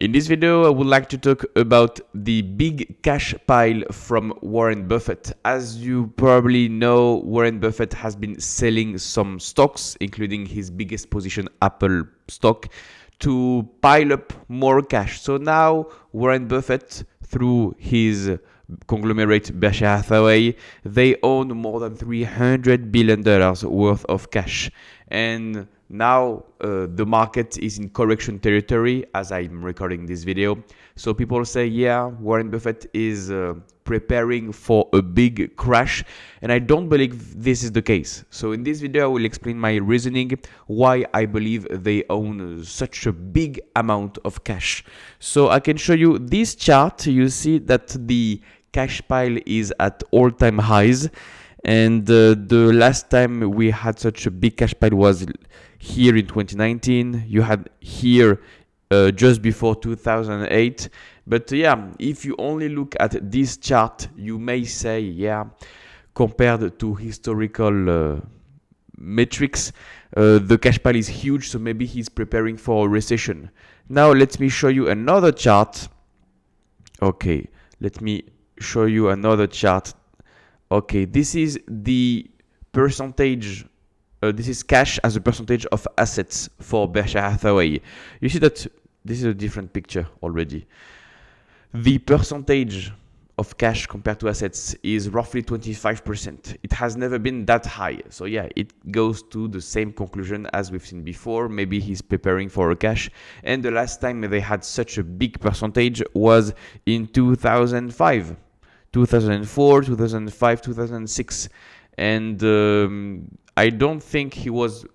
In this video, I would like to talk about the big cash pile from Warren Buffett. As you probably know, Warren Buffett has been selling some stocks, including his biggest position, Apple stock, to pile up more cash. So now Warren Buffett, through his conglomerate Berkshire Hathaway, they own more than $300 billion worth of cash. And now the market is in correction territory as I'm recording this video. So people say, yeah, Warren Buffett is preparing for a big crash. And I don't believe this is the case. So in this video, I will explain my reasoning why I believe they own such a big amount of cash. So I can show you this chart. You see that the cash pile is at all-time highs. And the last time we had such a big cash pile was here in 2019. You had here just before 2008. But yeah, if you only look at this chart, you may say, yeah, compared to historical metrics, the cash pile is huge, so maybe he's preparing for a recession. Now let me show you another chart. Okay, let me show you another chart. Okay, this is the percentage, this is cash as a percentage of assets for Berkshire Hathaway. You see that this is a different picture already. The percentage of cash compared to assets is roughly 25%. It has never been that high. So yeah, it goes to the same conclusion as we've seen before. Maybe he's preparing for a cash. And the last time they had such a big percentage was in 2005. 2004, 2005, 2006. And I don't think he was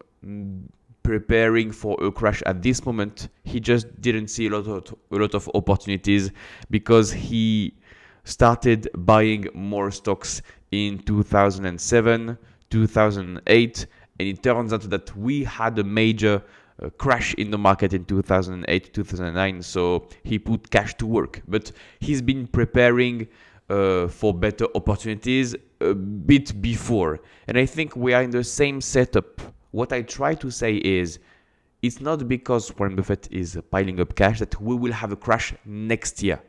preparing for a crash at this moment. He just didn't see a lot of opportunities because he started buying more stocks in 2007, 2008, and it turns out that we had a major crash in the market in 2008, 2009, so he put cash to work. But he's been preparing for better opportunities a bit before. And I think we are in the same setup. What I try to say is, it's not because Warren Buffett is piling up cash that we will have a crash next year.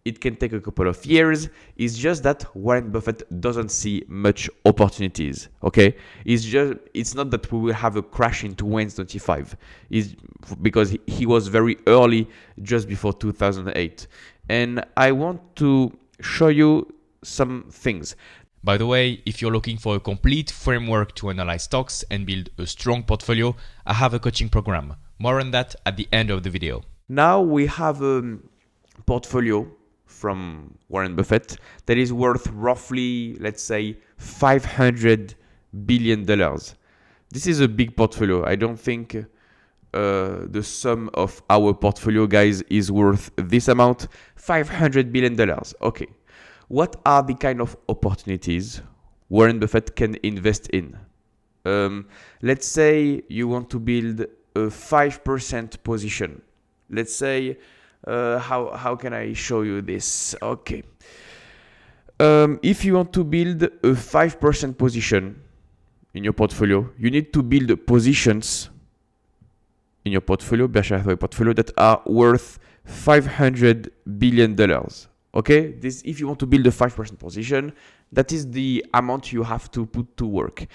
It can take a couple of years. It's just that Warren Buffett doesn't see much opportunities. Okay, it's not that we will have a crash in 2025. It's because he was very early, just before 2008. And I want to show you some things. By the way, if you're looking for a complete framework to analyze stocks and build a strong portfolio, I have a coaching program. More on that at the end of the video. Now we have a portfolio from Warren Buffett that is worth roughly, let's say, $500 billion. This is a big portfolio. I don't think the sum of our portfolio, guys, is worth this amount, $500 billion. Okay. What are the kind of opportunities Warren Buffett can invest in? Let's say you want to build a 5% position. Let's say, how can I show you this? Okay. If you want to build a 5% position in your portfolio, you need to build positions in your portfolio, Berkshire Hathaway portfolio, that are worth $500 billion. Okay, this, if you want to build a 5% position, that is the amount you have to put to work.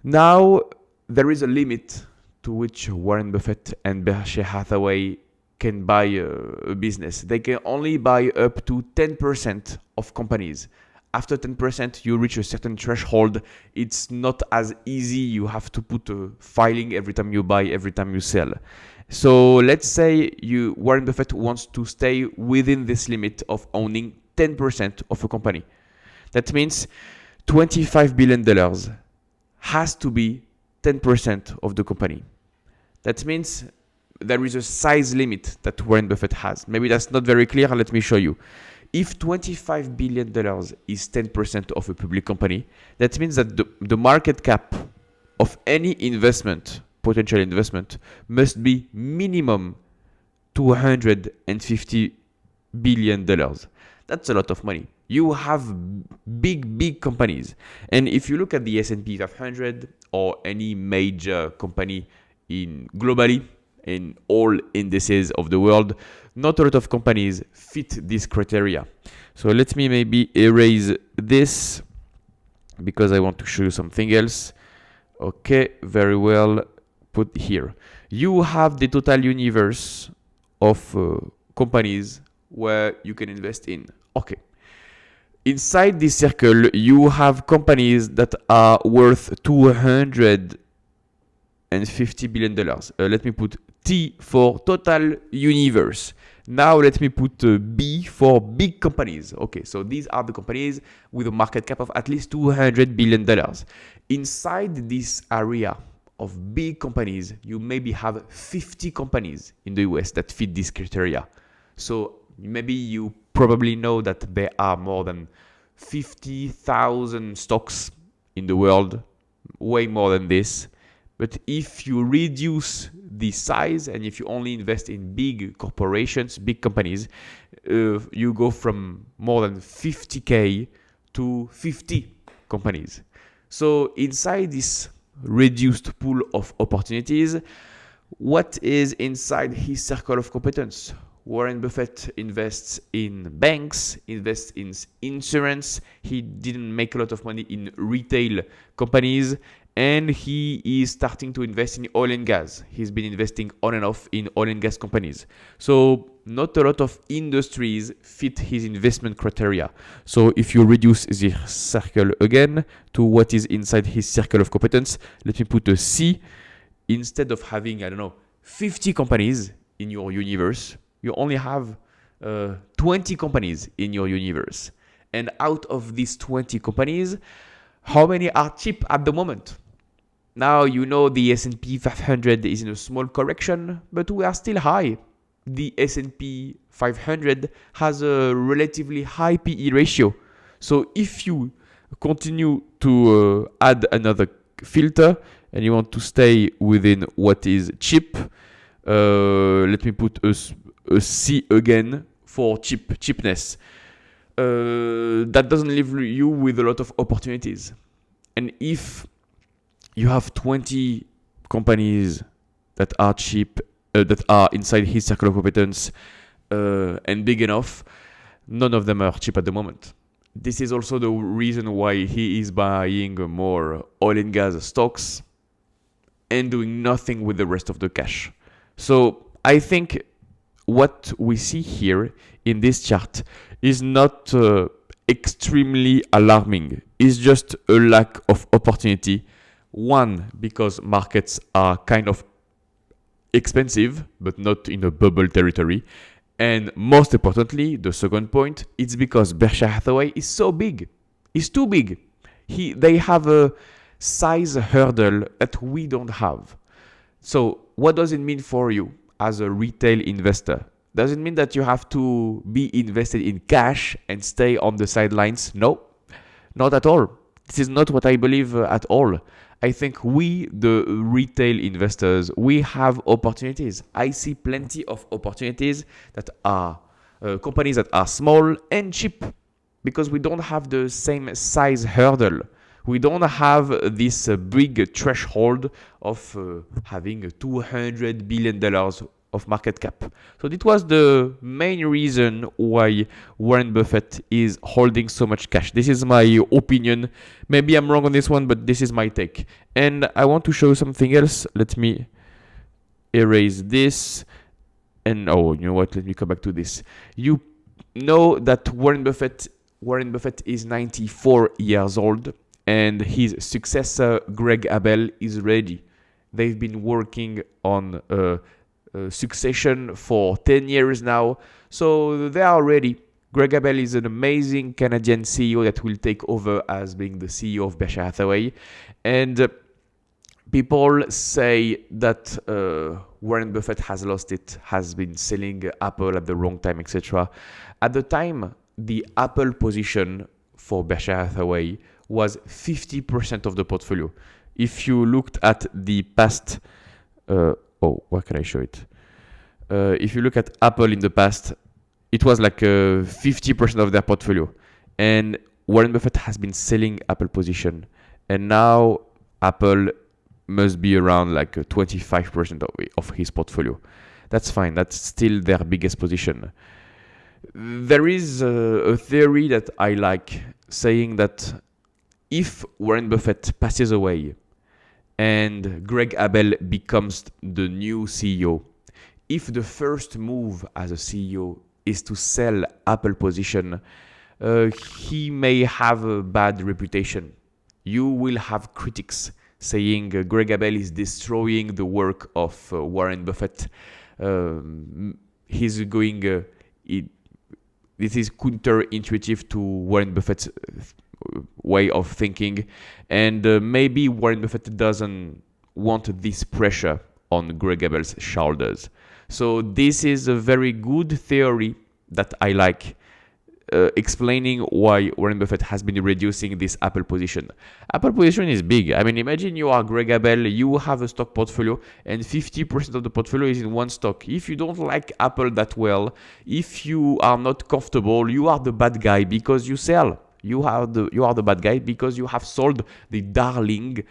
Now, there is a limit to which Warren Buffett and Berkshire Hathaway can buy a business. They can only buy up to 10% of companies. After 10%, you reach a certain threshold. It's not as easy. You have to put a filing every time you buy, every time you sell. So let's say Warren Buffett wants to stay within this limit of owning 10% of a company. That means $25 billion has to be 10% of the company. That means there is a size limit that Warren Buffett has. Maybe that's not very clear. Let me show you. If $25 billion is 10% of a public company, that means that the market cap of any investment, potential investment, must be minimum $250 billion. That's a lot of money. You have big companies. And if you look at the S&P 500 or any major company globally, in all indices of the world, Not a lot of companies fit this criteria. So let me maybe erase this because I want to show you something else. Okay, very well, put here. You have the total universe of companies where you can invest in. Okay. Inside this circle, you have companies that are worth $250 billion. Let me put T for total universe. Now let me put B for big companies. Okay, so these are the companies with a market cap of at least $200 billion. Inside this area of big companies, you maybe have 50 companies in the US that fit this criteria. So maybe you probably know that there are more than 50,000 stocks in the world, way more than this. But if you reduce the size and if you only invest in big corporations, big companies, you go from more than 50K to 50 companies. So inside this reduced pool of opportunities, what is inside his circle of competence? Warren Buffett invests in banks, invests in insurance. He didn't make a lot of money in retail companies, and he is starting to invest in oil and gas. He's been investing on and off in oil and gas companies. So not a lot of industries fit his investment criteria. So if you reduce the circle again to what is inside his circle of competence, let me put a C. Instead of having, 50 companies in your universe, you only have 20 companies in your universe. And out of these 20 companies, how many are cheap at the moment? Now you know the S&P 500 is in a small correction, but we are still high. The S&P 500 has a relatively high PE ratio. So if you continue to add another filter and you want to stay within what is cheap, let me put a C again for cheapness. That doesn't leave you with a lot of opportunities. And if you have 20 companies that are cheap, that are inside his circle of competence and big enough, none of them are cheap at the moment. This is also the reason why he is buying more oil and gas stocks and doing nothing with the rest of the cash. So I think what we see here in this chart is not extremely alarming. It's just a lack of opportunity. One, because markets are kind of expensive, but not in a bubble territory. And most importantly, the second point, it's because Berkshire Hathaway is so big. It's too big. They have a size hurdle that we don't have. So what does it mean for you as a retail investor? Does it mean that you have to be invested in cash and stay on the sidelines? No, not at all. This is not what I believe at all. I think we, the retail investors, we have opportunities. I see plenty of opportunities that are companies that are small and cheap because we don't have the same size hurdle. We don't have this big threshold of having $200 billion of market cap. So it was the main reason why Warren Buffett is holding so much cash. This is my opinion. Maybe I'm wrong on this one, but this is my take. And I want to show you something else. Let me erase this. And you know what? Let me come back to this. You know that Warren Buffett is 94 years old and his successor, Greg Abel, is ready. They've been working on succession for 10 years now, so they are ready. Greg Abel is an amazing Canadian CEO that will take over as being the CEO of Berkshire Hathaway, and people say that Warren Buffett has lost it, has been selling Apple at the wrong time, etc. At the time, the Apple position for Berkshire Hathaway was 50% of the portfolio. If you looked at the past, where can I show it? If you look at Apple in the past, it was like 50% of their portfolio. And Warren Buffett has been selling Apple position. And now Apple must be around like 25% of his portfolio. That's fine. That's still their biggest position. There is a theory that I like, saying that if Warren Buffett passes away and Greg Abel becomes the new CEO, if the first move as a CEO is to sell Apple position, he may have a bad reputation. You will have critics saying Greg Abel is destroying the work of Warren Buffett. He's going. This is counterintuitive to Warren Buffett's way of thinking, and maybe Warren Buffett doesn't want this pressure on Greg Abel's shoulders. So this is a very good theory that I like, explaining why Warren Buffett has been reducing this Apple position. Apple position is big. I mean, imagine you are Greg Abel, you have a stock portfolio, and 50% of the portfolio is in one stock. If you don't like Apple that well, if you are not comfortable, you are the bad guy because you sell. You are the bad guy because you have sold the darling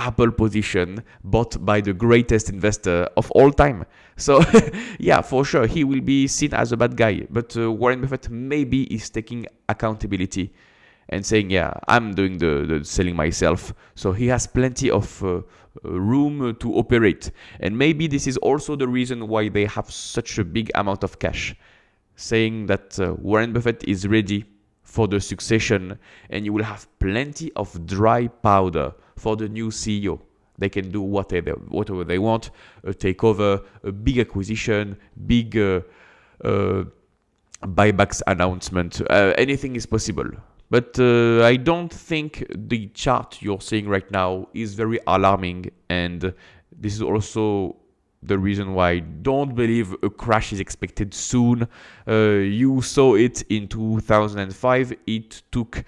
Apple position bought by the greatest investor of all time. So yeah, for sure, he will be seen as a bad guy. But Warren Buffett maybe is taking accountability and saying, yeah, I'm doing the selling myself. So he has plenty of room to operate. And maybe this is also the reason why they have such a big amount of cash, saying that Warren Buffett is ready for the succession, and you will have plenty of dry powder for the new CEO. They can do whatever they want, a takeover, a big acquisition, big buybacks announcement. Anything is possible. But I don't think the chart you're seeing right now is very alarming, and this is also the reason why I don't believe a crash is expected soon. You saw it in 2005. It took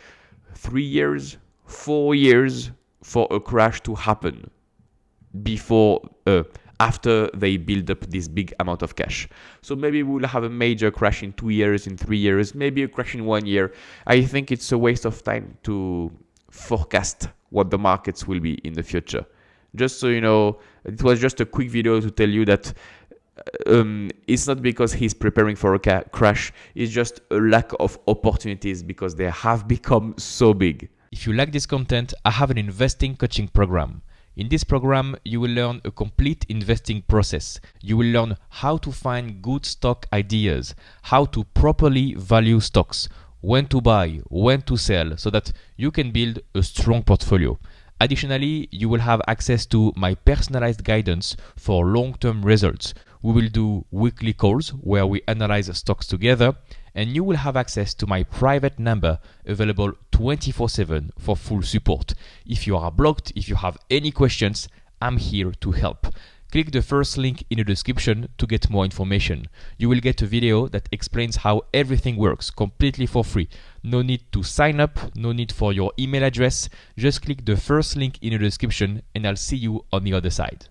3 years, 4 years for a crash to happen after they build up this big amount of cash. So maybe we'll have a major crash in 2 years, in 3 years, maybe a crash in 1 year. I think it's a waste of time to forecast what the markets will be in the future. Just so you know, it was just a quick video to tell you that it's not because he's preparing for a crash, it's just a lack of opportunities because they have become so big. If you like this content, I have an investing coaching program. In this program, you will learn a complete investing process. You will learn how to find good stock ideas, how to properly value stocks, when to buy, when to sell, so that you can build a strong portfolio. Additionally, you will have access to my personalized guidance for long-term results. We will do weekly calls where we analyze stocks together, and you will have access to my private number available 24/7 for full support. If you are blocked, if you have any questions, I'm here to help. Click the first link in the description to get more information. You will get a video that explains how everything works completely for free. No need to sign up, no need for your email address. Just click the first link in the description and I'll see you on the other side.